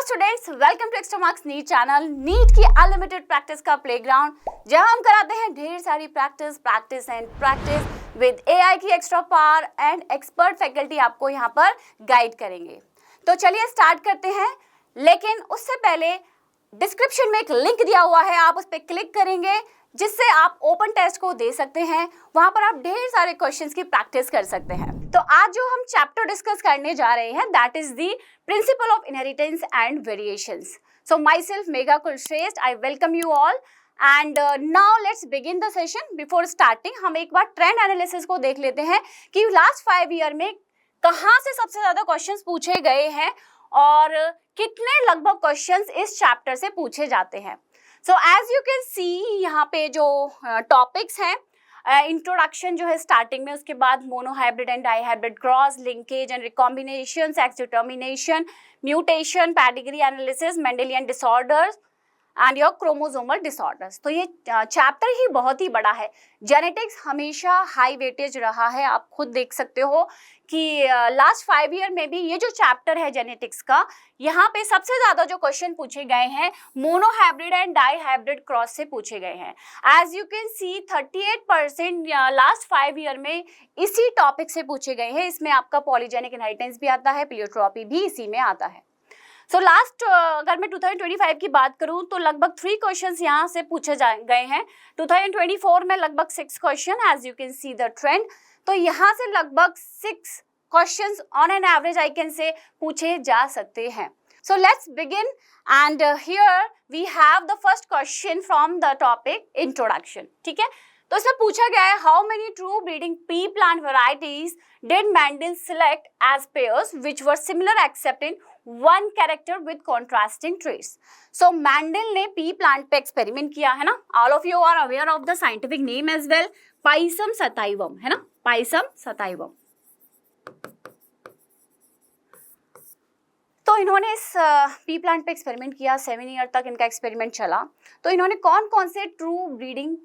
Students, welcome to extra marks NEET channel. NEET की unlimited practice का playground, जहां हम कराते हैं ढेर सारी practice and practice with AI की extra power and expert faculty आपको यहां पर गाइड करेंगे। तो चलिए स्टार्ट करते हैं, लेकिन उससे पहले डिस्क्रिप्शन में एक लिंक दिया हुआ है, आप उस पर क्लिक करेंगे जिससे आप ओपन टेस्ट को दे सकते हैं। वहां पर आप ढेर सारे क्वेश्चंस की प्रैक्टिस कर सकते हैं। तो आज जो हम चैप्टर डिस्कस करने जा रहे हैं, that is the principle of inheritance and variations. So my self Megha Kulshreshtha, I welcome you all and now let's begin the session. Before starting हम एक बार ट्रेंड एनालिसिस को देख लेते हैं कि लास्ट 5 ईयर में कहाँ से सबसे ज्यादा क्वेश्चंस पूछे गए हैं और कितने लगभग क्वेश्चंस इस चैप्टर से पूछे जाते हैं। So as you can see, यहाँ पे जो टॉपिक्स हैं, इंट्रोडक्शन जो है स्टार्टिंग में, उसके बाद monohybrid and dihybrid cross, linkage and recombination, sex determination, mutation, pedigree analysis, Mendelian disorders and your chromosomal disorders. तो ये चैप्टर ही बहुत ही बड़ा है। जेनेटिक्स हमेशा हाई वेटेज रहा है, आप खुद देख सकते हो कि लास्ट 5 ईयर में भी ये जो चैप्टर है जेनेटिक्स का, यहाँ पे सबसे ज्यादा जो क्वेश्चन पूछे गए हैं monohybrid and dihybrid cross से पूछे गए हैं। As you can see 38% last 5 year में इसी टॉपिक से पूछे गए हैं। इसमें आपका पॉलीजेनिक इनहेरिटेंस भी आता है, प्लियोट्रॉपी भी इसी में आता है। सो लास्ट अगर मैं 2025 की बात करूं तो लगभग 3 क्वेश्चंस यहाँ से पूछे गए हैं। 2024 में लगभग 6 question, as you can see the trend. तो यहाँ से लगभग 6 questions on an average I can say पूछे जा सकते हैं। So let's begin and here we have the first question from the topic introduction. ठीक है, तो इसमें पूछा गया है, how many true breeding pea plant varieties did Mendel select as pairs which were similar except in one character with contrasting traits. So Mendel ने pea plant पे experiment किया है ना। All of you are aware of the scientific name as well, Pisum sativum है ना, Pisum सताइवम। तो इन्होंने इस पी प्लांट पे एक्सपेरिमेंट किया, 7 ईयर तक इनका एक्सपेरिमेंट चला। तो इन्होंने कौन कौन से ट्रू ब्रीडिंग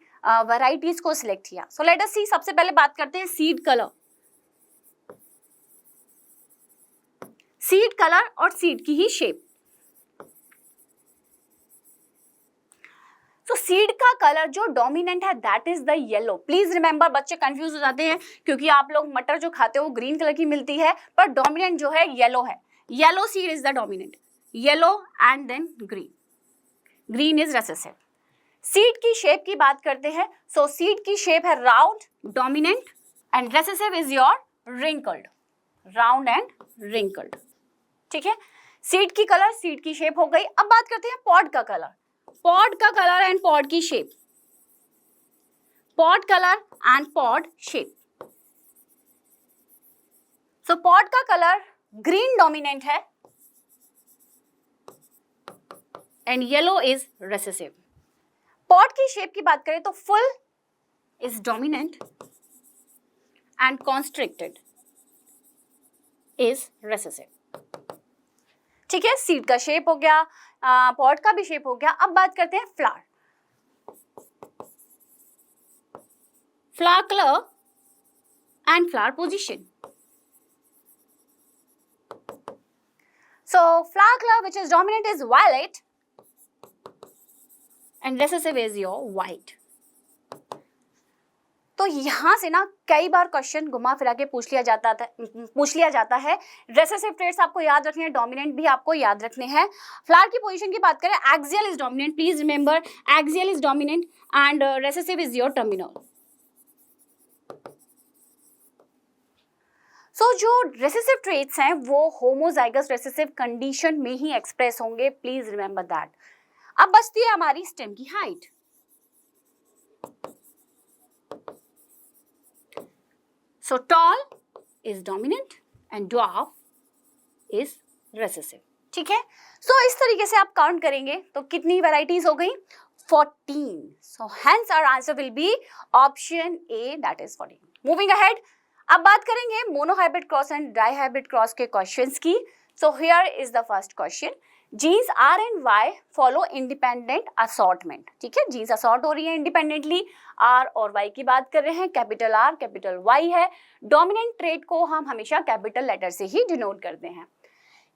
वैरायटीज को सिलेक्ट किया। सो लेट अस सी, सबसे पहले बात करते हैं सीड कलर। सीड कलर और सीड की ही शेप। तो सीड का कलर जो डोमिनेंट है that is the yellow. Please remember, बच्चे कंफ्यूज हो जाते हैं क्योंकि आप लोग मटर जो खाते हो ग्रीन कलर की मिलती है, पर डोमिनेंट जो है येलो है। Yellow seed is the dominant, yellow and then green, green is recessive. Seed की शेप की बात करते हैं। सो सीड की शेप है round, dominant and recessive is your wrinkled, round and wrinkled. ठीक है, सीड की कलर, सीड की शेप हो गई। अब बात करते हैं पॉड का कलर। पॉड का कलर एंड पॉड की shape, pod colour and pod shape. So pod का कलर ग्रीन डोमिनेंट है and yellow is recessive. Pod की शेप की बात करें तो full is dominant and constricted is recessive. ठीक है, सीड का शेप हो गया, पॉड का भी शेप हो गया। अब बात करते हैं flower. Flower colour and flower position. So flower colour which is dominant is violet and recessive is your white. तो यहां से ना कई बार क्वेश्चन घुमा फिरा के पूछ लिया जाता है। रेसेसिव ट्रेट्स आपको याद रखने हैं, डोमिनेंट भी आपको याद रखने हैं। फ्लावर की पोजीशन की बात करें, axial is dominant, please remember axial is dominant and recessive is your terminal. So जो रेसेसिव ट्रेट्स हैं वो होमोजाइगस रेसेसिव कंडीशन में ही एक्सप्रेस होंगे, प्लीज रिमेंबर दैट। अब बचती है हमारी स्टेम की height. So tall is dominant and dwarf is recessive. ठीक है, सो इस तरीके से आप काउंट करेंगे तो कितनी वैरायटीज हो गई? 14। So hence our answer will be option A, that is 14। Moving ahead, अब बात करेंगे monohybrid cross and dihybrid cross के क्वेश्चंस की। So here is the first question, genes R and Y follow independent assortment. ठीक है, jeans assort हो रही है इंडिपेंडेंटली। आर और वाई की बात कर रहे हैं, कैपिटल आर कैपिटल वाई है। डोमिनेंट ट्रेट को हम हमेशा कैपिटल लेटर से ही डिनोट करते हैं।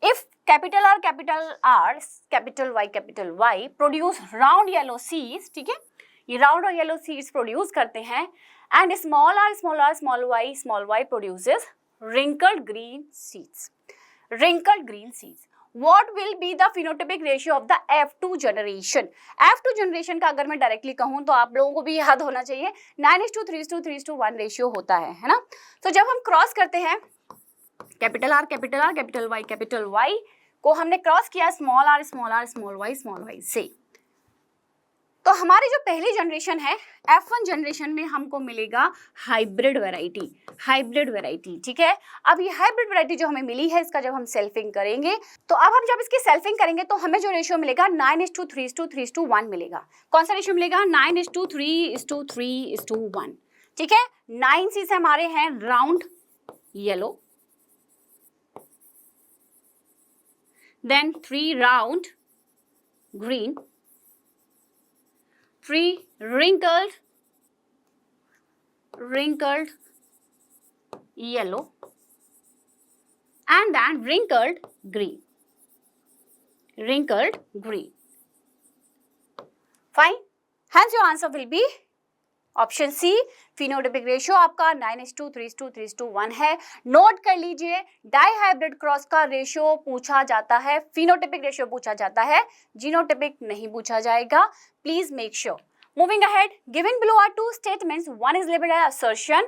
If capital R, capital R, capital Y produce round yellow seeds, ठीक है, ये round और yellow seeds produce करते हैं, and small r, small y produces wrinkled green seeds. Wrinkled green seeds. What will be the phenotypic ratio of the F2 generation? F2 generation का अगर मैं directly कहूँ तो आप लोगों को भी याद होना चाहिए 9:3:3:1 रेशियो होता है ना. तो जब हम क्रॉस करते हैं कैपिटल R, कैपिटल Y को हमने क्रॉस किया स्मॉल y से, तो हमारी जो पहली जनरेशन है F1 जनरेशन में हमको मिलेगा हाइब्रिड वैरायटी, ठीक है. अब ये हाइब्रिड वैरायटी जो हमें मिली है, इसका जब हम सेल्फिंग करेंगे, तो अब हम जब इसकी सेल्फिंग करेंगे तो हमें जो रेशियो मिलेगा 9:3:3:1 मिलेगा. कौन सा रेशियो मिलेगा? 9:3:3:1, ठीक है. 9 सीड्स हमारे हैं round yellow, then 3 round green, 3 wrinkled yellow, and then wrinkled green. Fine. Hence your answer will be option C. Phenotypic ratio आपका 9:3:3:1 है. नोट कर लीजिए, डाई हाइब्रिड क्रॉस का रेशियो पूछा जाता है, फिनोटाइपिक रेशियो पूछा जाता है, जीनोटाइपिक नहीं पूछा जाएगा. Please make sure. Moving ahead, given below are two statements. One is labeled as assertion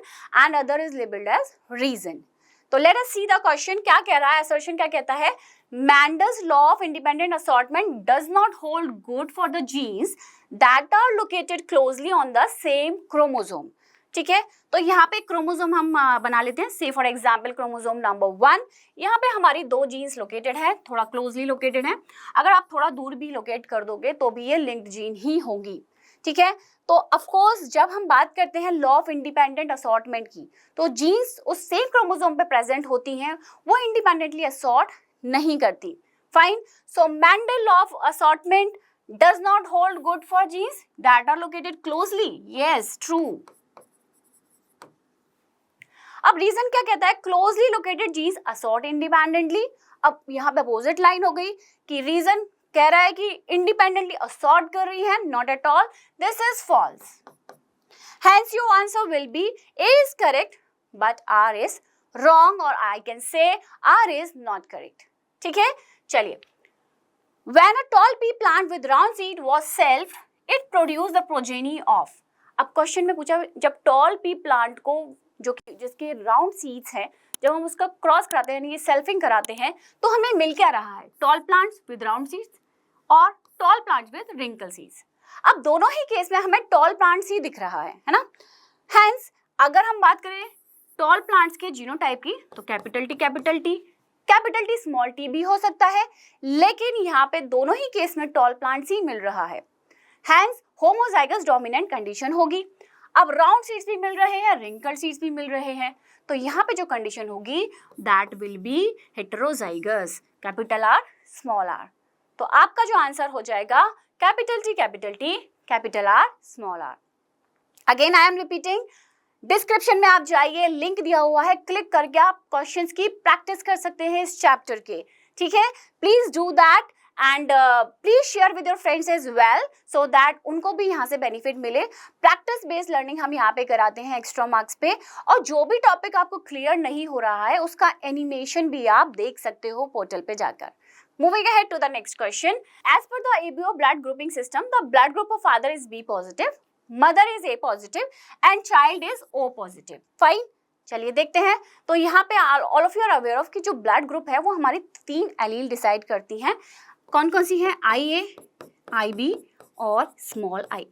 and other is labeled as reason. तो let us see the question. क्या कह रहा है? assertion क्या कहता है? Mendel's law of independent assortment does not hold good for the genes that are located closely on the same chromosome. ठीक है, तो यहाँ पे क्रोमोसोम हम बना लेते हैं. से फॉर एग्जाम्पल क्रोमोसोम नंबर 1, यहाँ पे हमारी 2 जीन्स लोकेटेड है, थोड़ा क्लोजली लोकेटेड है. अगर आप थोड़ा दूर भी लोकेट कर दोगे तो भी ये लिंक्ड जीन ही होंगी, ठीक है. तो ऑफ कोर्स जब हम बात करते हैं लॉ ऑफ इंडिपेंडेंट असॉर्टमेंट की, तो जीन्स उस सेम क्रोमोसोम पे प्रेजेंट होती हैं, वो इंडिपेंडेंटली असॉर्ट नहीं करती. Fine. So Mendel law of assortment does not hold good for genes that are located closely. Yes, true. अब रीजन क्या कहता है? Closely located genes assort independently. अब यहाँ पे अपोजिट लाइन हो गई कि रीजन कह रहा है कि इंडिपेंडेंटली असॉर्ट कर रही है. Not at all, this is false. Hence your answer will be A is correct but R is wrong, और I can say R is not correct. ठीक है, चलिए. When a tall pea plant with round seed was self, it produced the progeny of. अब question में पूछा, जब toll P plant को जो कि जिसके राउंड सीड्स हैं, जब हम उसका क्रॉस कराते हैं, यानी ये सेल्फिंग कराते हैं, तो हमें मिल क्या रहा है? Tall plants with round seeds और tall plants with wrinkle seeds. अब दोनों ही केस में हमें टॉल प्लांट्स ही दिख रहा है ना. हेंस अगर हम बात करें टॉल प्लांट्स के जीनोटाइप की, तो कैपिटल टी स्मॉल टी भी हो सकता है, लेकिन यहाँ पे दोनों ही केस में टॉल प्लांट्स ही मिल रहा है. हेंस होमोजाइगस डोमिनेंट कंडीशन होगी. अब राउंड सीड्स भी मिल रहे हैं, रिंकल सीड्स भी मिल रहे हैं, तो यहाँ पे जो कंडीशन होगी that will be heterozygous, capital R small R. तो आपका जो आंसर हो जाएगा capital T capital R small R. Again I am repeating, description में आप जाइए, लिंक दिया हुआ है, क्लिक करके आप क्वेश्चंस की प्रैक्टिस कर सकते हैं इस चैप्टर के. ठीक है, please do that and please share with your friends as well, so that उनको भी यहाँ से बेनिफिट मिले. प्रैक्टिस बेस्ड लर्निंग हम यहाँ पे कराते हैं एक्स्ट्रा मार्क्स पे, और जो भी टॉपिक आपको क्लियर नहीं हो रहा है उसका एनिमेशन भी आप देख सकते हो पोर्टल पे जाकर. Moving ahead to the next question. As per the ABO blood grouping system, the blood group of father is B positive, mother is A positive and child is O positive. Fine. चलिए देखते हैं. तो यहाँ पे all of you are aware of कि जो blood group है वो हमारी 3 एलील डिसाइड करती हैं. कौन कौन सी हैं? IA, IB और स्मॉल I.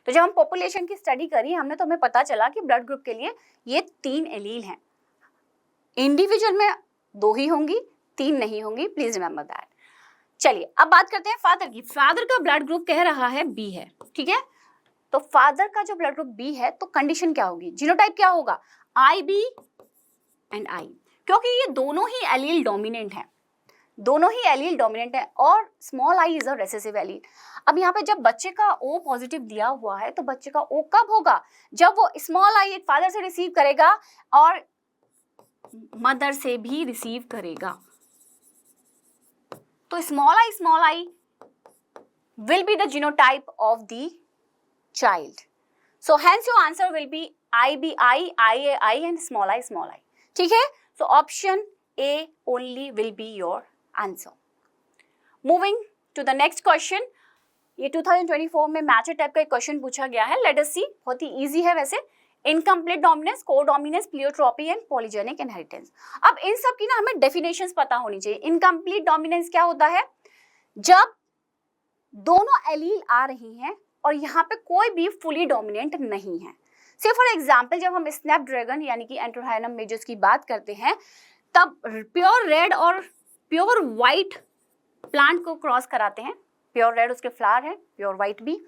तो जब हम पॉपुलेशन की स्टडी करी हमने, तो हमें पता चला कि ब्लड ग्रुप के लिए ये 3 एलील हैं. इंडिविजुअल में 2 ही होंगी, 3 नहीं होंगी. Please remember that. चलिए अब बात करते हैं फादर की. फादर का ब्लड ग्रुप कह रहा है बी है. ठीक है, तो फादर का जो ब्लड ग्रुप बी है, तो कंडीशन क्या होगी? जीनोटाइप क्या होगा? IB एंड I, क्योंकि ये दोनों ही एलील डोमिनेंट हैं, और small I is a recessive allele. अब यहाँ पे जब बच्चे का O पॉजिटिव दिया हुआ है, तो बच्चे का O कब होगा? जब वो स्मॉल I एक फादर से रिसीव करेगा और मदर से भी रिसीव करेगा. तो small I will be the genotype of the child. So hence your answer will be IBI, IAI and small I. ठीक है, so option A only will be your answer. Moving to the next question. ये 2024 में match type का एक question पूछा गया है. Let us see. बहुत ही easy है वैसे. Incomplete dominance, codominance, pleiotropy and polygenic inheritance. अब इन सब की ना हमें डेफिनेशंस पता होनी चाहिए. इनकम्प्लीट डोमिनेंस क्या होता है? जब दोनों एलील आ रही हैं और यहाँ पे कोई भी फुली डोमिनेंट नहीं है. से फॉर एग्जाम्पल जब हम स्नैपड्रैगन यानी कि एंथ्रोहाइनम मेजर्स की बात करते हैं, तब प्योर रेड और प्योर वाइट प्लांट को क्रॉस कराते हैं. प्योर रेड उसके फ्लावर है, प्योर वाइट भी.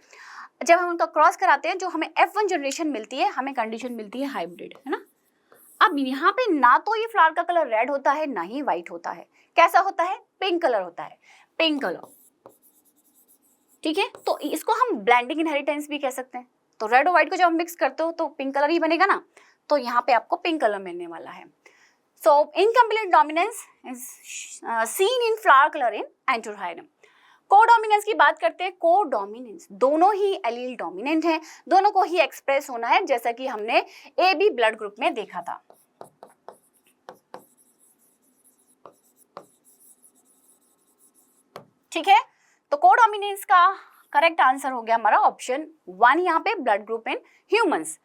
जब हम उनका क्रॉस कराते हैं, जो हमें F1 जनरेशन मिलती है, हमें कंडीशन मिलती है हाइब्रिड, है ना. अब यहाँ पे ना तो ये फ्लावर का कलर रेड होता है, ना ही व्हाइट होता है. कैसा होता है? पिंक कलर होता है, पिंक कलर. ठीक है, तो इसको हम ब्लेंडिंग इनहेरिटेंस भी कह सकते हैं. तो रेड और व्हाइट को जब हम मिक्स करते हो तो पिंक कलर ही बनेगा ना. तो यहाँ पे आपको पिंक कलर मिलने वाला है. So incomplete dominance is seen in flower colour in Antirrhinum. Codominance की बात करते हैं. कोडोमिनेंस, दोनों ही एलील डोमिनेंट हैं, दोनों को ही एक्सप्रेस होना है, जैसा कि हमने AB ब्लड ग्रुप में देखा था. ठीक है, तो कोडोमिनेंस का करेक्ट आंसर हो गया हमारा ऑप्शन 1 यहाँ पे, blood group in humans.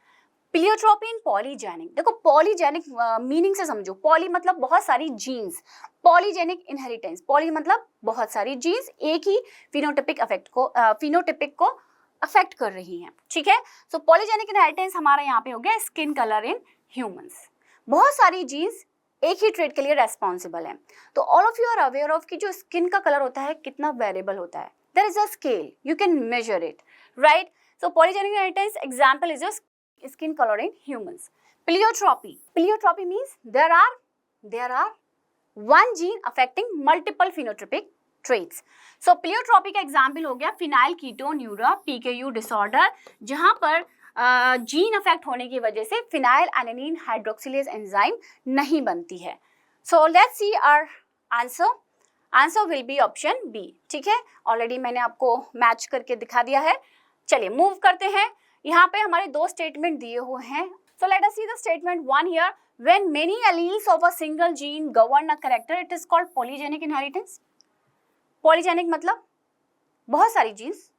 Pleiotropy in polygenic. देखो पॉलीजेनिक मीनिंग से समझो. पॉली मतलब बहुत सारी जीन्स, पॉलीजेनिक इनहेरिटेंस. पॉली मतलब बहुत सारी जीन्स एक ही फिनोटिपिक को अफेक्ट कर रही हैं. ठीक है, सो पॉलीजेनिक इनहेरिटेंस हमारा यहाँ पे हो गया स्किन कलर इन ह्यूमंस. बहुत सारी जीन्स एक ही ट्रेट के लिए रेस्पॉन्सिबल है. तो all of you are aware of कि जो स्किन का कलर होता है कितना वेरिएबल होता है. There is a scale, you can measure it, right. So polygenic inheritance example is your skin color in humans. Pleiotropy means there are one gene affecting multiple phenotypic traits. So pleiotropy का example हो गया phenylketonuria PKU disorder, जहाँ पर gene affect होने की वजह से phenyl alanine hydroxylase enzyme नहीं बनती है. So let's see our answer. Answer will be option B. ठीक है, ऑलरेडी मैंने आपको मैच करके दिखा दिया है. चलिए मूव करते हैं. यहाँ पे हमारे दो स्टेटमेंट दिए हुए हैं. So let us see the statement 1 here. When many alleles of a single gene govern a character, it is called polygenic inheritance. Polygenic मतलब बहुत सारी जीन्स,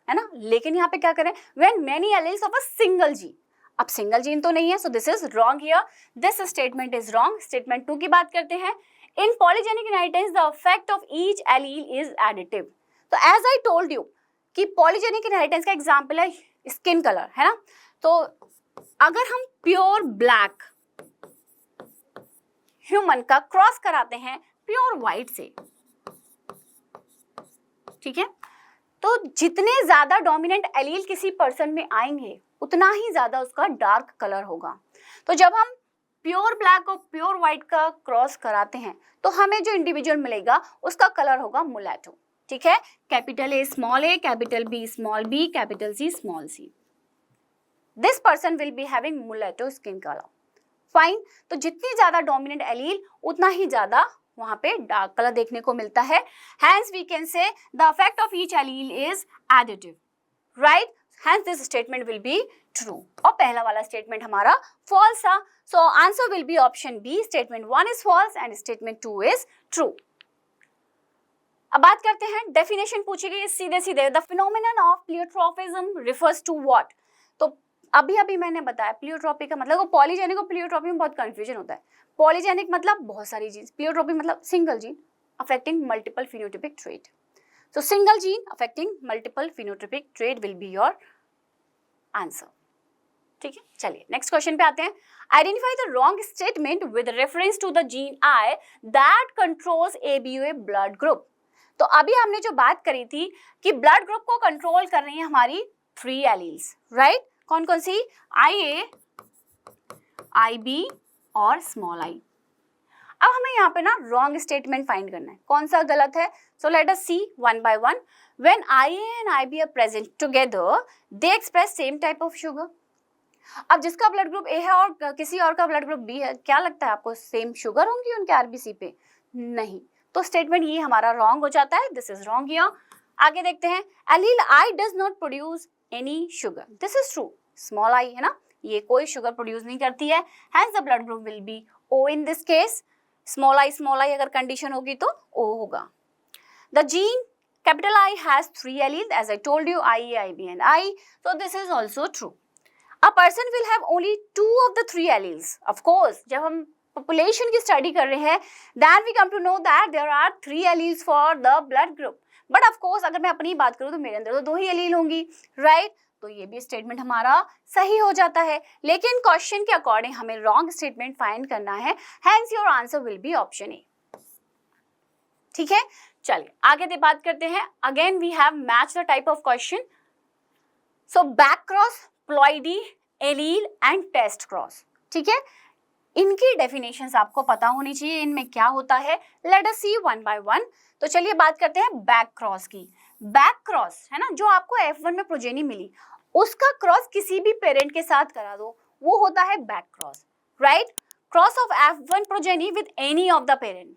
है ना. लेकिन यहाँ पे क्या करें? When many alleles of a single gene. अब सिंगल जीन तो नहीं है, so this is wrong here. This statement is wrong. Statement 2 की बात करते हैं. In polygenic inheritance, the effect of each allele is additive. तो as I told you कि polygenic inheritance का example है स्किन कलर, है ना. तो अगर हम प्योर ब्लैक ह्यूमन का क्रॉस कराते हैं प्योर व्हाइट से, ठीक है, तो जितने ज्यादा डोमिनेंट एलील किसी पर्सन में आएंगे उतना ही ज्यादा उसका डार्क कलर होगा. तो जब हम प्योर ब्लैक और प्योर व्हाइट का क्रॉस कराते हैं तो हमें जो इंडिविजुअल मिलेगा उसका कलर होगा मुलेटो. ठीक है, capital A small a, capital B small b, capital C small c. This person will be having mulatto skin colour. Fine. तो जितनी ज्यादा डोमिनेंट एलील उतना ही ज्यादा वहां पे डार्क कलर देखने को मिलता है. Hence we can say the effect of each allele is additive, right. Hence this statement will be true. और पहला वाला स्टेटमेंट हमारा फॉल्स था. So answer will be option B. Statement 1 is false and statement 2 is true. अब बात करते हैं, definition पूछी गई सीधे सीधे. The phenomenon of pleiotropism refers to what. तो अभी मैंने बताया प्लियोट्रोपी का मतलब. पॉलीजेनिक और प्लियोट्रोपी में बहुत कंफ्यूजन होता है. पॉलीजेनिक मतलब बहुत सारी जीन्स, प्लियोट्रोपी मतलब single gene affecting multiple phenotypic trait. So single gene affecting multiple phenotypic trait will be your answer. ठीक है, चलिए नेक्स्ट क्वेश्चन पे आते हैं. Identify the wrong statement with reference to the gene I that controls ABOA blood group. तो अभी हमने जो बात करी थी कि ब्लड ग्रुप को कंट्रोल कर रही है हमारी 3 एलील्स, राइट. कौन कौन सी? IA, IB और स्मॉल I. अब हमें यहाँ पे ना रॉन्ग स्टेटमेंट फाइंड करना है, कौन सा गलत है. So let us see one by one. When IA and IB are present together they express same type of sugar. अब जिसका ब्लड ग्रुप A है और किसी और का ब्लड ग्रुप B है, क्या लगता है आपको सेम शुगर होंगी उनके RBC पे? नहीं. तो स्टेटमेंट ये हमारा रॉन्ग हो जाता है, दिस इज रॉन्ग हियर। आगे देखते हैं, allele I does not produce any sugar, this is true, small I है ना, ये कोई शुगर प्रोड्यूस नहीं करती है, hence the blood group will be O in this case, small I अगर कंडीशन होगी तो ओ होगा। The gene capital I has 3 alleles, as I told you, IE, IB and I, so this is also true. A person will have only 2 of the 3 alleles. Of course, जब हम population की study कर रहे हैं, then we come to know that there are 3 alleles for the blood group. But of course, अगर मैं अपनी बात करूँ तो मेरे अंदर तो 2 ही allele होंगी, right? तो ये भी स्टेटमेंट हमारा सही हो जाता है, लेकिन क्वेश्चन के अकॉर्डिंग हमें रॉन्ग स्टेटमेंट फाइंड करना है, hence your answer will be option A. ठीक है, चलिए आगे बात करते हैं। Again we have match the type of question. So back cross, ploidy, allele and test cross, ठीक है, इनकी डेफिनेशंस आपको पता होनी चाहिए, इनमें क्या होता है। Let us see one by one. तो चलिए बात करते हैं बैक क्रॉस की। बैक क्रॉस है ना, जो आपको F1 में प्रोजेनी मिली उसका क्रॉस किसी भी पेरेंट के साथ करा दो, वो होता है back cross, right. Cross of F1 progeny with any of the parent,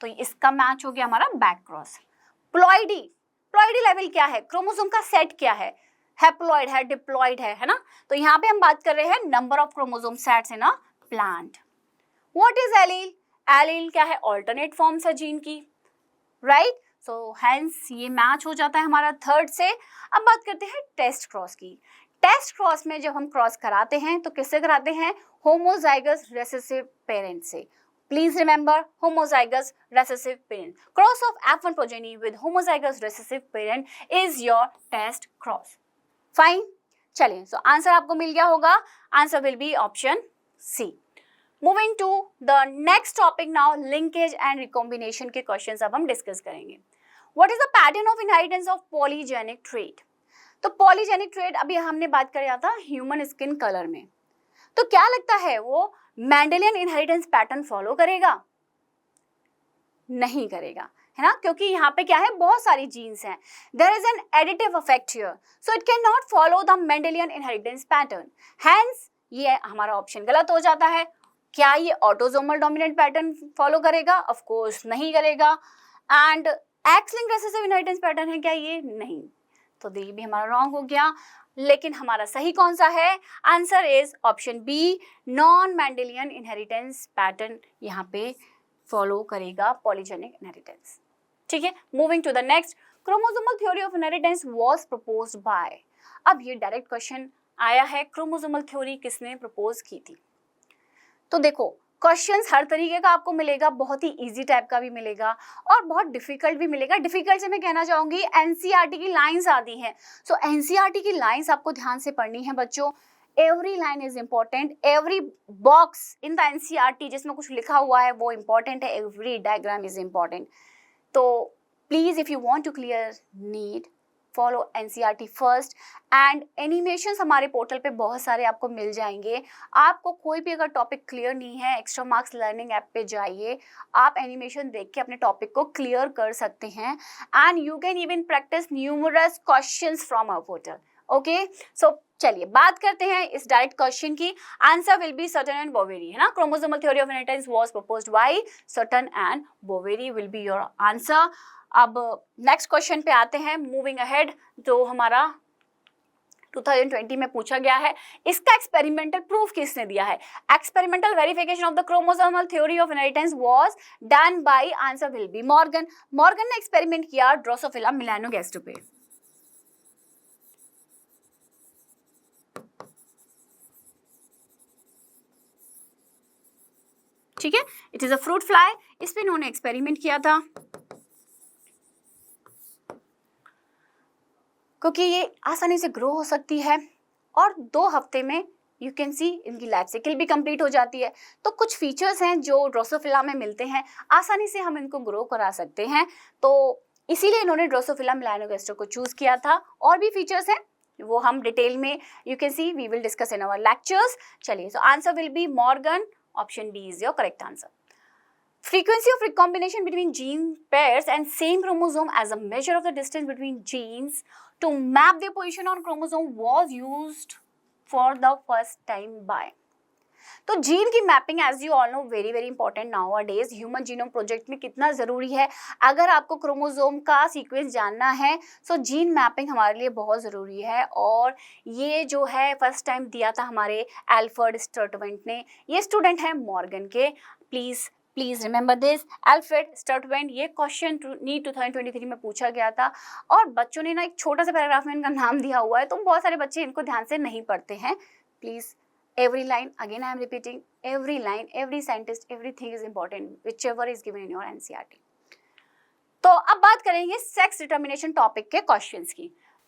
तो इसका मैच हो गया हमारा back cross. Ploidy, ploidy level क्या है, क्रोमोसोम का सेट क्या है, हैप्लॉइड है, डिप्लॉइड है ना, तो यहाँ पे हम बात कर रहे हैं number of chromosome sets in a plant. What is allele, allele क्या है, ऑल्टरनेट फॉर्म्स है जीन की, राइट। सो हेंस ये मैच हो जाता है हमारा थर्ड से। अब बात करते हैं टेस्ट क्रॉस की। टेस्ट क्रॉस में जब हम क्रॉस कराते हैं तो किससे कराते हैं, होमोजाइगस रिसेसिव पेरेंट से। Please remember, homozygous recessive parent. Cross of F1 progeny with homozygous recessive parent is your test cross. Fine. चलिए, so answer आपको मिल गया होगा. Answer will be option C. Moving to the next topic now, linkage and recombination के questions अब हम discuss करेंगे. What is the pattern of inheritance of polygenic trait? तो polygenic trait अभी हमने बात कर रहा था human skin color में. तो क्या लगता है वो मेंडेलियन इनहेरिटेंस पैटर्न फॉलो करेगा? नहीं करेगा, है ना, क्योंकि यहाँ पे क्या है, बहुत सारी जीन्स हैं, there is an additive effect here, so it can not follow the Mendelian inheritance pattern, hence ये हमारा ऑप्शन गलत हो जाता है। क्या ये ऑटोसोमल डोमिनेंट पैटर्न फॉलो करेगा? ऑफ कोर्स नहीं करेगा। And X linked recessive inheritance pattern है क्या ये? नहीं, तो ये भी हमारा रॉन्ग हो गया। लेकिन हमारा सही कौन सा है? Answer is option B, non Mendelian inheritance pattern यहाँ पे फॉलो करेगा पॉलीजेनिक इनहेरिटेंस, ठीक है। Moving to the next, chromosomal theory of inheritance was proposed by. अब ये डायरेक्ट क्वेश्चन आया है, क्रोमोसोमल थ्योरी किसने प्रपोज की थी? तो देखो क्वेश्चंस हर तरीके का आपको मिलेगा, बहुत ही इजी टाइप का भी मिलेगा और बहुत डिफिकल्ट भी मिलेगा। डिफिकल्ट से मैं कहना चाहूँगी एनसीईआरटी की लाइंस आती हैं, सो एनसीईआरटी की लाइंस आपको ध्यान से पढ़नी है बच्चों। Every line is important, every box in the NCERT जिसमें कुछ लिखा हुआ है वो इम्पॉर्टेंट है, एवरी डायग्राम इज इम्पॉर्टेंट। तो please if you want to clear NEET follow NCERT first. And animations हमारे पोर्टल पे बहुत सारे आपको मिल जाएंगे। आपको कोई भी अगर टॉपिक क्लियर नहीं है, एक्स्ट्रा मार्क्स लर्निंग ऐप पे जाइए, आप एनिमेशन देख के अपने टॉपिक को क्लियर कर सकते हैं। And you can even practice numerous questions from our portal, okay. So चलिए बात करते हैं इस डायरेक्ट क्वेश्चन की। Answer will be Sutton and Boveri, है ना। Chromosomal theory of inheritance was proposed by Sutton and Boveri will be your answer. अब next question पे आते हैं, मूविंग अहेड, जो हमारा 2020 में पूछा गया है। इसका एक्सपेरिमेंटल प्रूफ किसने दिया है? Experimental verification of the chromosomal theory of inheritance was done by, answer will be Morgan. Morgan ने एक्सपेरिमेंट किया ड्रोसोफिला मेलानोगास्टर पे। ठीक है, it is a fruit fly, इस पे इन्होंने एक्सपेरिमेंट किया था क्योंकि ये आसानी से ग्रो हो सकती है और 2 हफ्ते में यू कैन सी इनकी लाइफ साइकिल भी कंप्लीट हो जाती है। तो कुछ फीचर्स हैं जो ड्रोसोफिला में मिलते हैं, आसानी से हम इनको ग्रो करा सकते हैं, तो इसीलिए इन्होंने ड्रोसोफिला मेलानोगास्टर को चूज किया था। और भी फीचर्स हैं वो हम डिटेल में you can see we will discuss in our lectures. चलिए, so answer will be Morgan, option B is your correct answer. Frequency of recombination between gene pairs and same chromosome as a measure of the distance between genes to map their position on chromosome was used for the first time by. तो gene की mapping as you all know very very important nowadays human genome project में कितना ज़रूरी है। अगर आपको chromosome का sequence जानना है सो जीन मैपिंग हमारे लिए बहुत ज़रूरी है। और ये जो है फर्स्ट टाइम दिया था हमारे एल्फ्रेड स्टर्टवेंट ने। ये स्टूडेंट हैं मॉर्गन के। Please remember this, Alfred Sturtevant. ये क्वेश्चन नीट 2023 में पूछा गया था और बच्चों ने ना एक छोटा सा पैराग्राफ में इनका नाम दिया हुआ है, तो बहुत सारे बच्चे इनको ध्यान से नहीं पढ़ते हैं। Please every line, again I am repeating, every line, every scientist, everything is important whichever is given in your NCERT। तो अब बात करेंगे सेक्स डिटर्मिनेशन टॉपिक के क्वेश्चंस की।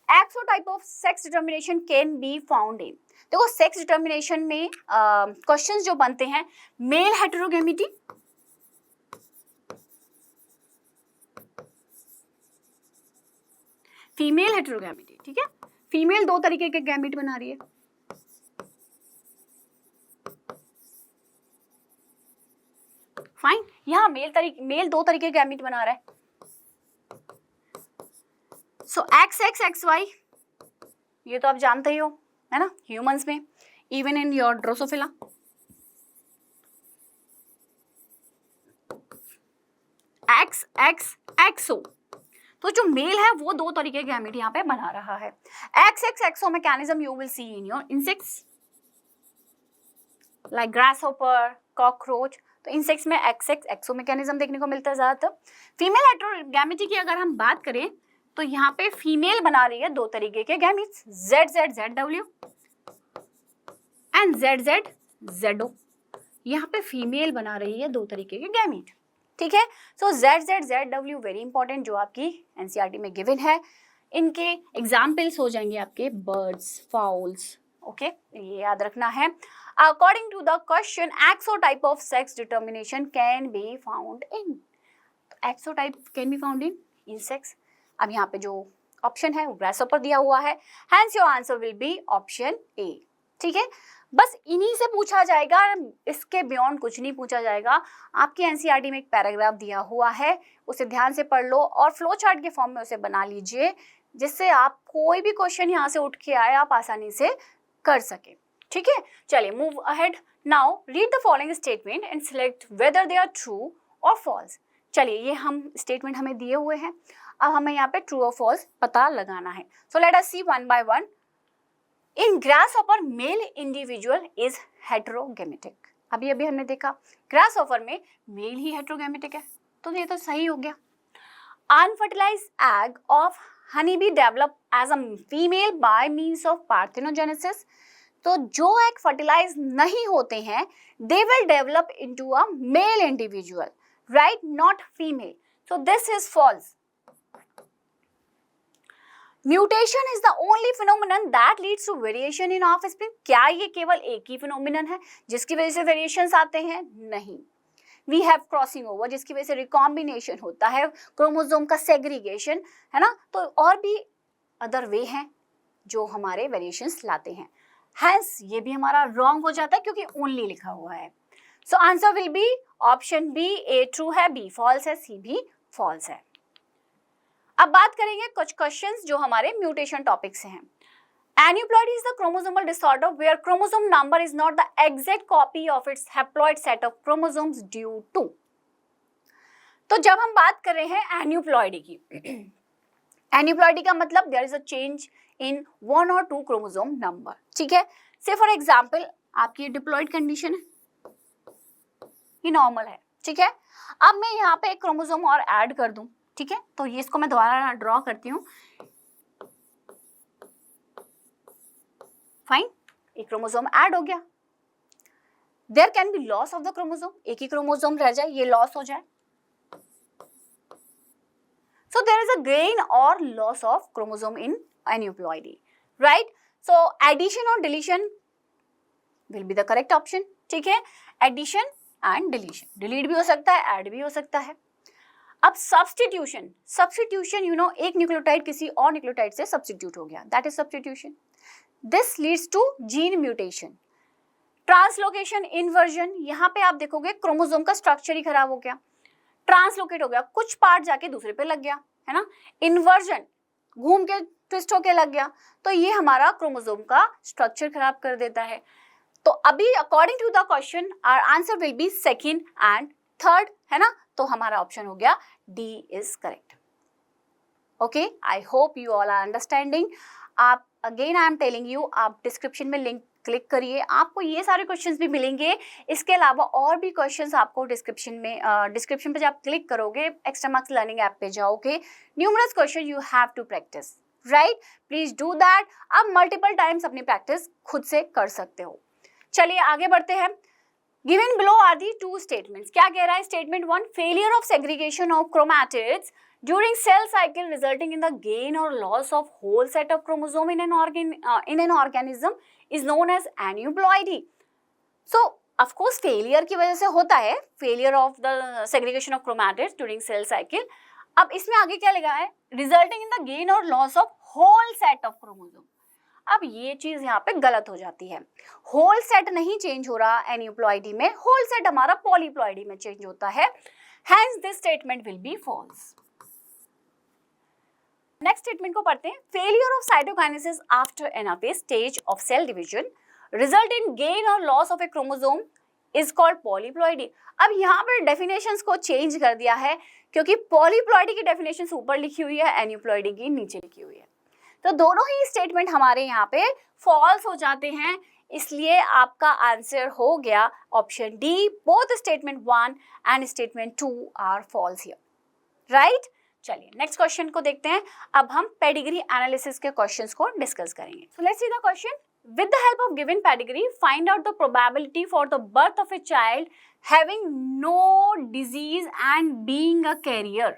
XO type of sex determination can be found in. देखो sex determination में questions जो बनते हैं, मेल हेटेरोगेमिटी, फीमेल हेटेरोगेमिटी। ठीक है, फीमेल दो तरीके के गैमेट बना रही है, फाइन। यहाँ मेल दो तरीके के गैमेट बना रहा है। सो एक्स एक्स एक्स वाई, ये तो आप जानते ही हो, है ना, ह्यूमंस में, even in your Drosophila. X X XO, तो जो मेल है वो दो तरीके के गैमेट यहाँ पे बना रहा है। X X XO mechanism you will see in your insects like grasshopper, cockroach. तो इंसेक्ट्स में एक्स एक्स एक्सो मैकेनिज्म देखने को मिलता है ज्यादातर। फीमेल हेटेरोगैमेटी की अगर हम बात करें तो यहाँ पे फीमेल बना रही है दो तरीके के gametes, Z Z Z W and Z Z Z O. यहाँ पे फीमेल बना रही है दो तरीके के गैमेट। ठीक है, so Z Z Z W very important, जो आपकी एनसीईआरटी में गिवन है। इनके एग्जाम्पल्स हो जाएंगे आपके बर्ड्स, फाउल्स। ओके, ये याद रखना है। According to the question, XO type of sex determination can be found in. XO type can be found in insects. अब यहाँ पे जो ऑप्शन है वो ग्रासहोपर दिया हुआ है, hence your answer will be option A. ठीक है, बस इन्हीं से पूछा जाएगा, इसके बियॉन्ड कुछ नहीं पूछा जाएगा। आपकी एनसीईआरटी में एक पैराग्राफ दिया हुआ है, उसे ध्यान से पढ़ लो और फ्लो चार्ट के फॉर्म में उसे बना लीजिए, जिससे आप कोई भी क्वेश्चन यहाँ से उठ के आए आप आसानी से कर सके। ठीक है, चलिए move ahead. Now read the following statement and select whether they are true और फॉल्स। चलिए, ये हम स्टेटमेंट हमें दिए हुए हैं, अब हमें यहाँ पे ट्रू और फॉल्स पता लगाना है। So let us see one by one. In grasshopper male individual is heterogametic. अभी हमने देखा ग्रासहॉपर में मेल ही हेटेरोगैमेटिक है, तो ये तो सही हो गया। Unfertilized egg of honey bee develop as a female by means of parthenogenesis. तो जो एग फर्टिलाइज नहीं होते हैं they will develop into a male individual, right, not female. So this is false. Mutation is the only phenomenon that leads to variation in offspring. क्या ये केवल एक ही phenomenon है जिसकी वजह से वेरिएशंस आते हैं? नहीं। वी हैव क्रॉसिंग ओवर, जिसकी वजह से रिकॉम्बिनेशन होता है, क्रोमोसोम का सेग्रीगेशन, है ना। तो और भी अदर वे हैं जो हमारे वेरिएशंस लाते हैं। हैंस ये भी हमारा रॉन्ग हो जाता है क्योंकि ओनली लिखा हुआ है। So answer will be option B, A true है, बी फॉल्स है, सी भी फॉल्स है। अब बात करेंगे कुछ क्वेश्चंस जो हमारे म्यूटेशन टॉपिक से हैं। Aneuploidy is the chromosomal disorder where chromosome number is not the exact copy of its haploid set of chromosomes due to। तो जब हम बात कर रहे हैं एन्यूप्लॉइडी की, एन्यूप्लॉइडी का मतलब there is a change in one और टू क्रोमोसोम नंबर। ठीक है, से फॉर एग्जांपल आपकी डिप्लॉइड कंडीशन है, ये नॉर्मल है। ठीक है, अब मैं यहाँ पे एक क्रोमोसोम और ऐड कर दूं, ठीक है, तो ये इसको मैं दोबारा ड्रॉ करती हूँ। फाइन, एक क्रोमोसोम ऐड हो गया। There can be loss of the chromosome, एक ही क्रोमोसोम रह जाए, ये लॉस हो जाए। So there is a gain और loss of chromosome in aneuploidy, right. So addition और deletion will be the correct option. ठीक है, एडिशन एंड डिलीशन, डिलीट भी हो सकता है, ऐड भी हो सकता है। अब सब्स्टिट्यूशन, सब्स्टिट्यूशन यू नो, एक न्यूक्लियोटाइड किसी और न्यूक्लियोटाइड से सब्स्टिट्यूट हो गया, that is substitution. This leads to gene mutation. Translocation, inversion, यहाँ पे आप देखोगे क्रोमोसोम का स्ट्रक्चर ही खराब हो गया, ट्रांसलोकेट हो गया, कुछ पार्ट जाके दूसरे पे लग गया, है ना। इन्वर्जन, घूम के ट्विस्ट होके लग गया, तो ये हमारा क्रोमोसोम का स्ट्रक्चर खराब कर देता है। तो अभी according to the question our answer will be second and third, है ना, तो हमारा ऑप्शन हो गया D is correct. Okay, I hope you all are understanding. आप again I am telling you, आप डिस्क्रिप्शन में लिंक क्लिक करिए, आपको ये सारे क्वेश्चंस भी मिलेंगे। इसके अलावा और भी क्वेश्चंस आपको डिस्क्रिप्शन पे जब आप क्लिक करोगे, एक्स्ट्रा मार्क्स लर्निंग ऐप पे जाओगे, numerous question you have to practice, right, please do that. आप मल्टीपल टाइम्स अपनी प्रैक्टिस खुद से कर सकते हो। चलिए आगे बढ़ते हैं। Given below are the two statements. क्या कह रहा है statement one, failure of segregation of chromatids during cell cycle resulting in the gain or loss of whole set of chromosome in an organism is known as aneuploidy. So of course failure की वजह से होता है, failure of the segregation of chromatids during cell cycle। अब इसमें आगे क्या लिखा है, resulting in the gain or loss of whole set of chromosome। अब ये चीज यहाँ पे गलत हो जाती है, होल सेट नहीं चेंज हो रहा एन्यूप्लॉइडी में, होल सेट हमारा पॉलीप्लॉइडी में चेंज होता है, hence this statement will be false। Next statement को पढ़ते हैं। Failure of cytokinesis after anaphase stage of cell division result in gain और loss of a chromosome is called polyploidy. अब यहाँ पर डेफिनेशंस को चेंज कर दिया है, क्योंकि पॉलीप्लॉइडी की डेफिनेशन ऊपर लिखी हुई है, एन्यूप्लॉइडी की नीचे लिखी हुई है, तो दोनों ही स्टेटमेंट हमारे यहाँ पे फॉल्स हो जाते हैं, इसलिए आपका आंसर हो गया option D. Both statement 1 and statement 2 are false here, right. चलिए नेक्स्ट क्वेश्चन को देखते हैं। अब हम पेडिग्री एनालिसिस के क्वेश्चंस को डिस्कस करेंगे। So let's see the question. With the help of given pedigree find out the probability for the birth of a child having no disease and being a carrier,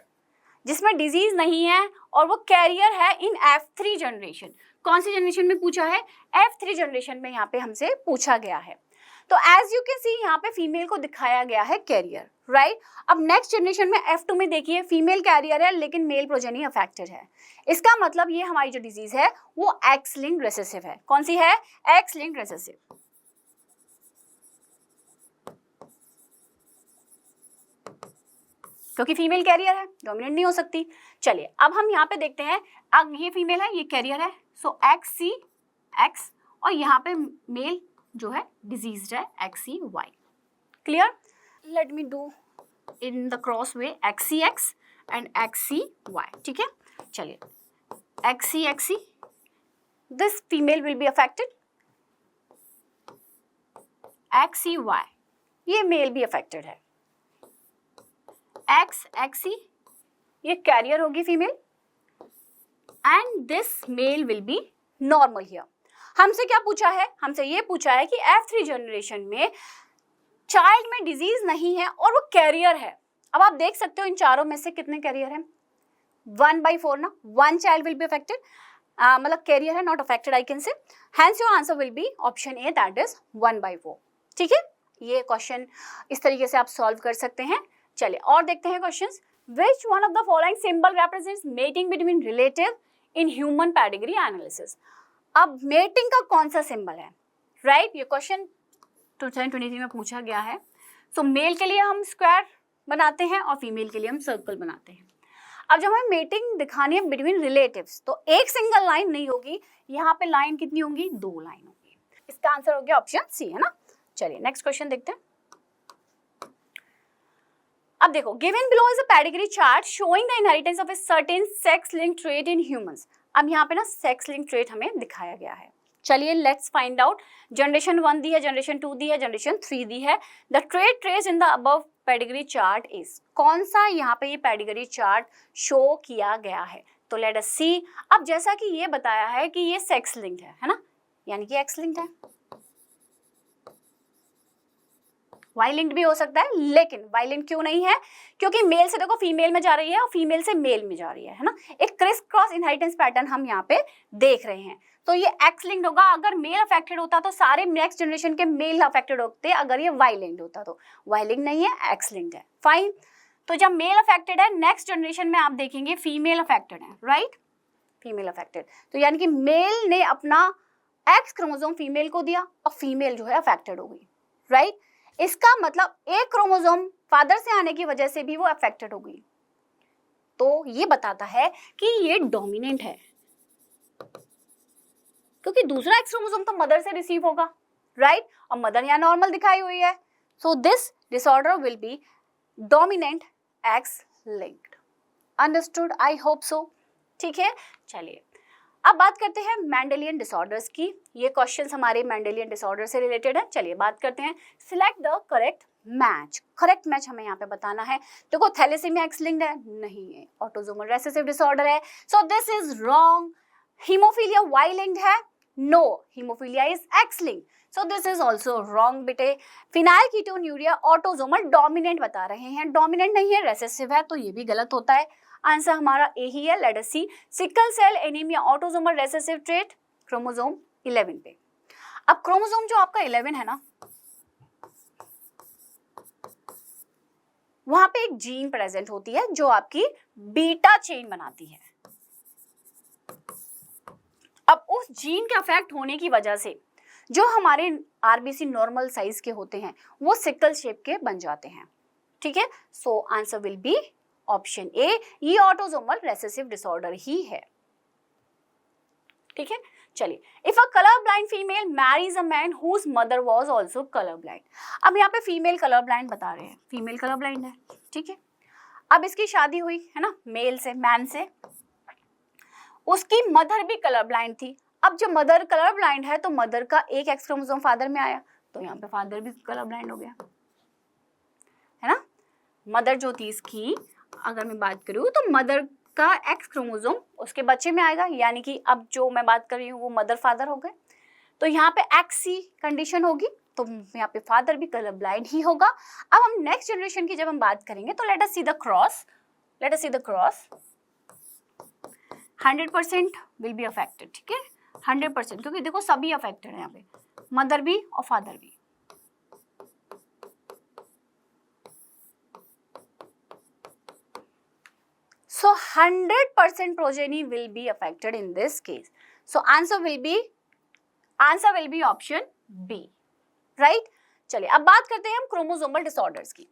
जिसमें disease नहीं है और वो career है इन F3 generation. कौन सी generation में पूछा है, F3 जनरेशन में यहाँ पे हमसे पूछा गया है। तो एज यू कैन सी यहाँ पे फीमेल को दिखाया गया है कैरियर, राइट। अब नेक्स्ट जनरेशन में F2 में देखिए फीमेल कैरियर है लेकिन मेल प्रोजेनी अफेक्टेड है, इसका मतलब ये हमारी जो डिजीज है वो एक्स लिंक्ड रिसेसिव है। कौन सी है, एक्स लिंक्ड रिसेसिव। क्योंकि फीमेल कैरियर है, डोमिनेंट नहीं हो सकती। चलिए अब हम यहाँ पे देखते हैं, अब ये फीमेल है, ये कैरियर है, सो XC X, और यहाँ पे मेल जो है डिजीज्ड है XC Y। Clear, let me do in the cross way XC X and XC Y, ठीक है। चलिए XC XC, this female will be affected, XC Y, ये मेल भी अफेक्टेड है, X XC, ये कैरियर होगी female, and this male will be normal here. हमसे क्या पूछा है, हमसे ये पूछा है कि F3 जनरेशन में चाइल्ड में डिजीज नहीं है और वो कैरियर है। अब आप देख सकते हो इन चारों में से कितने कैरियर हैं, 1/4 ना, 1 चाइल्ड विल बी अफेक्टेड, मतलब कैरियर है, नॉट अफेक्टेड आई कैन से, hence your answer will be option A, that is 1/4। ठीक है, ये क्वेश्चन इस तरीके से आप सॉल्व कर सकते हैं। चलिए और देखते हैं questions. Which one of the following symbol represents mating between relative in human pedigree analysis. अब मेटिंग का कौन सा सिंबल है, राइट, ये क्वेश्चन 2023 में पूछा गया है। सो मेल के लिए हम स्क्वायर बनाते हैं और फीमेल के लिए हम सर्कल बनाते हैं। अब जब हमें मेटिंग दिखानी है बिटवीन रिलेटिव्स, तो एक सिंगल लाइन नहीं होगी, यहाँ पे लाइन कितनी होंगी, 2 लाइन होगी। इसका आंसर हो गया ऑप्शन सी, है ना। चलिए नेक्स्ट क्वेश्चन देखते हैं। अब देखो, given below is a pedigree chart showing the inheritance of a certain sex linked trait in humans. अब यहाँ पे ना सेक्स लिंक्ड ट्रेट हमें दिखाया गया है। चलिए लेट्स फाइंड आउट। जनरेशन 1 दी है, जनरेशन 2 दी है, जनरेशन 3 दी है। The trait trace in the above pedigree chart is, कौन सा यहाँ पे ये पेडिग्री चार्ट शो किया गया है, तो लेट अस सी। अब जैसा कि ये बताया है कि ये सेक्स लिंक्ड है ना, यानी कि एक्स लिंक्ड है। वाई लिंक्ड भी हो सकता है, लेकिन वाई लिंक्ड क्यों नहीं है, क्योंकि मेल से देखो फीमेल में जा रही है और फीमेल से मेल में जा रही है ना। एक क्रिस क्रॉस इनहेरिटेंस पैटर्न हम यहाँ पे देख रहे हैं, तो ये एक्स लिंक्ड होगा। अगर मेल अफेक्टेड होता तो सारे नेक्स्ट जनरेशन के मेल अफेक्टेड होते, अगर ये वाई लिंक्ड होता तो। वाई लिंक्ड नहीं है, एक्स लिंक्ड है, फाइन। तो जब मेल अफेक्टेड है, नेक्स्ट जनरेशन में आप देखेंगे फीमेल अफेक्टेड है, राइट, फीमेल अफेक्टेड, तो यानी कि मेल ने अपना एक्स क्रोमोसोम फीमेल को दिया और फीमेल जो है अफेक्टेड हो गई, राइट। इसका मतलब एक क्रोमोसोम फादर से आने की वजह से भी वो अफेक्टेड हो गई, तो ये बताता है कि ये डोमिनेंट है, क्योंकि दूसरा एक्स क्रोमोसोम तो मदर से रिसीव होगा, राइट, और मदर यहाँ नॉर्मल दिखाई हुई है, so this disorder will be dominant x linked. Understood, I hope so. ठीक है, चलिए अब बात करते हैं मेंडेलियन डिसऑर्डर्स की। ये क्वेश्चंस हमारे मेंडेलियन डिसऑर्डर से रिलेटेड है। चलिए बात करते हैं। Select the correct match. Correct match हमें यहाँ पे बताना है। देखो थैलेसीमिया एक्स लिंक्ड है, नहीं है। ऑटोसोमल रिसेसिव डिसऑर्डर है, so this is wrong. Haemophilia Y linked है, no, haemophilia is X linked, so this is also wrong बेटे। फिनाइल कीटोन्यूरिया ऑटोसोमल डोमिनेंट बता रहे हैं, डोमिनेंट नहीं है, रेसेसिव है, तो ये भी गलत होता है। आंसर हमारा ए ही है। Let us see. Sickle cell anaemia autosomal recessive trait chromosome 11 पे। अब क्रोमोसोम जो आपका 11 है ना, वहां पे एक जीन प्रेजेंट होती है जो आपकी बीटा चेन बनाती है। अब उस जीन के अफेक्ट होने की वजह से जो हमारे आरबीसी नॉर्मल साइज के होते हैं वो सिकल शेप के बन जाते हैं। ठीक है, so answer will be option A, ये ऑटोसोमल रेसेसिव डिसऑर्डर ही है। ठीक है, चलिए। If a colour blind female marries a man whose mother was also colour blind. अब यहाँ पे फीमेल कलर ब्लाइंड बता रहे हैं, फीमेल कलर ब्लाइंड है। ठीक है, अब इसकी शादी हुई है ना मेल से, मैन से, उसकी मदर भी कलर ब्लाइंड थी। अब जब मदर कलर ब्लाइंड है तो मदर का एक एक्स क्रोमोसोम फादर में आया, तो यहाँ पे फादर भी कलर ब्लाइंड हो गया, है ना। मदर जो थी इसकी, अगर मैं बात करूँ तो मदर का एक्स क्रोमोसोम उसके बच्चे में आएगा, यानी कि अब जो मैं बात कर रही हूँ वो मदर फादर हो गए, तो यहाँ पे एक्स सी कंडीशन होगी, तो यहाँ पे फादर भी कलर ब्लाइंड ही होगा। अब हम नेक्स्ट जनरेशन की जब हम बात करेंगे तो late us see the cross, late us see the cross. 100% will be affected. ठीक है, 100%, क्योंकि देखो सभी अफेक्टेड है यहाँ पे, मदर भी और फादर भी। So 100% progeny will be affected in this case. So answer will be option B, right? चलिए अब बात करते हैं हम क्रोमोसोमल डिसऑर्डर्स की।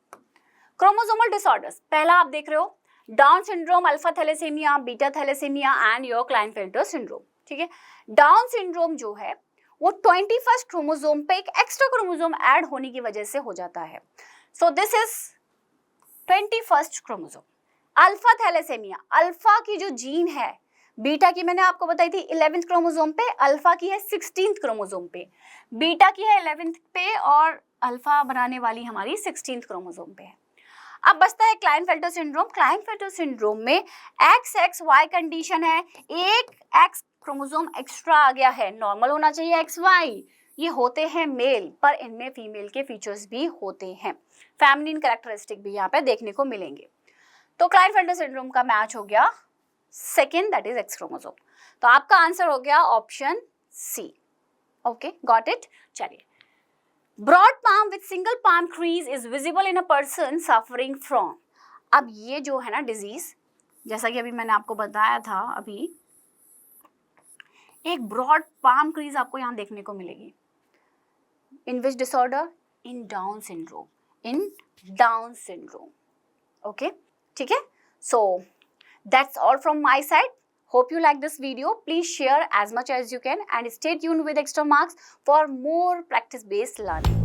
क्रोमोसोमल डिसऑर्डर्स, पहला आप देख रहे हो Down syndrome, alpha thalassemia, beta thalassemia and your Klinefelter syndrome. ठीक है, डाउन सिंड्रोम जो है वो 21st क्रोमोसोम पे एक एक्स्ट्रा क्रोमोसोम ऐड होने की वजह से हो जाता है। So this is 21st chromosome. Alpha thalassemia, alpha की जो जीन है, बीटा की मैंने आपको बताई थी 11th क्रोमोसोम पे, अल्फा की है 16th क्रोमोसोम पे, बीटा की है 11th पे और अल्फा बनाने वाली हमारी 16th क्रोमोसोम पे है। अब बचता है क्लाइनफेल्टर सिंड्रोम। क्लाइनफेल्टर सिंड्रोम में एक्स एक्स वाई कंडीशन है, एक एक्स क्रोमोसोम एक्स्ट्रा आ गया है, नॉर्मल होना चाहिए एक्स वाई, ये होते हैं मेल, पर इनमें फीमेल के फीचर्स भी होते हैं, फेमिनिन कैरेक्टरिस्टिक भी यहाँ पे देखने को मिलेंगे। तो क्लाइनफेल्टर सिंड्रोम का मैच हो गया second, that is X chromosome. तो आपका आंसर हो गया option C. Okay, got it. चलिए, broad palm with single palm crease is visible in a person suffering from. अब ये जो है ना डिजीज, जैसा कि अभी मैंने आपको बताया था, अभी एक ब्रॉड पाम क्रीज आपको यहाँ देखने को मिलेगी। इन विच डिसऑर्डर? इन डाउन सिंड्रोम, इन डाउन सिंड्रोम। ओके, ठीक है। सो that's all from my side. Hope you like this video. Please share as much as you can and stay tuned with Extra Marks for more practice based learning.